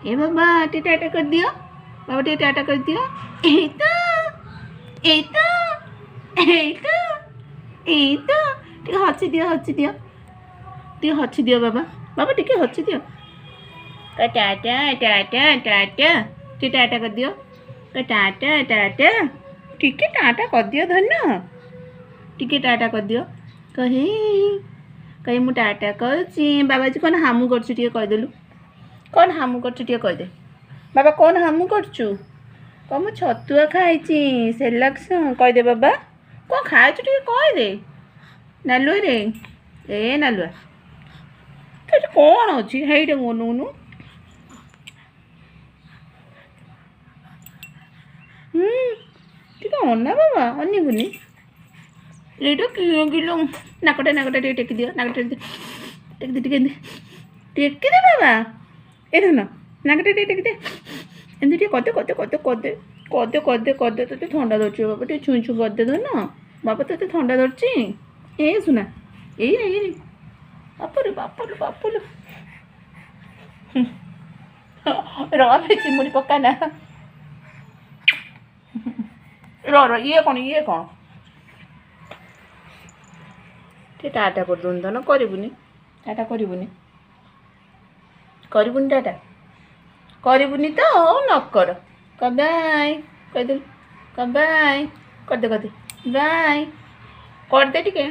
ए बाबा टे टाटा कर दियो, बाबा टे टाटा कर दियो। एतो एतो एतो एतो टिके हसी दियो, हसी दियो, टिके हसी दियो बाबा, बाबा टिके हसी दियो। टाटा टाटा टाटा टे टाटा कर दियो, टाटा टाटा टिके टाटा कर दियो धन्य, टिके टाटा कर दियो। कहीं कहीं मु टाटा करची बाबाजी कौन हामु करछु टिके कहदेलु, कौन हामु करछु टिके कहदे बाबा, कौन हामु करछु? कह मु छतुआ खाइची सेरेलाक्स कहदे बाबा, कौन खाइछु टिके कहदे नालुआ रे। ए नालुआ तो कौन अच्छी हेईटे अनुनु टिके अना बाबा, अनबुनि एटा किलो नाकटा नाकटा टिके टेकी दियो, नाकटा टेकी दे टेकी दे बाबा, ए धन नाकटा टिके टेकी दे, एमती टिके करदे करदे करदे करदे करदे करदे करदे तोते थंडा धरछि बाबा, टिके छुई छुई करदे धन बाबा, तोते थंडा धरछि। ए सुना ए बापुलो बापुलो बापुलो रे चिमुड़ी पकाना ये कौन टे टाटा कर दून धन, करबुनि टाटा करबुनि, करबुनि टाटा करबुनि तो न कर बाय कह दे, बाय कर दे बाय कर दे टिके।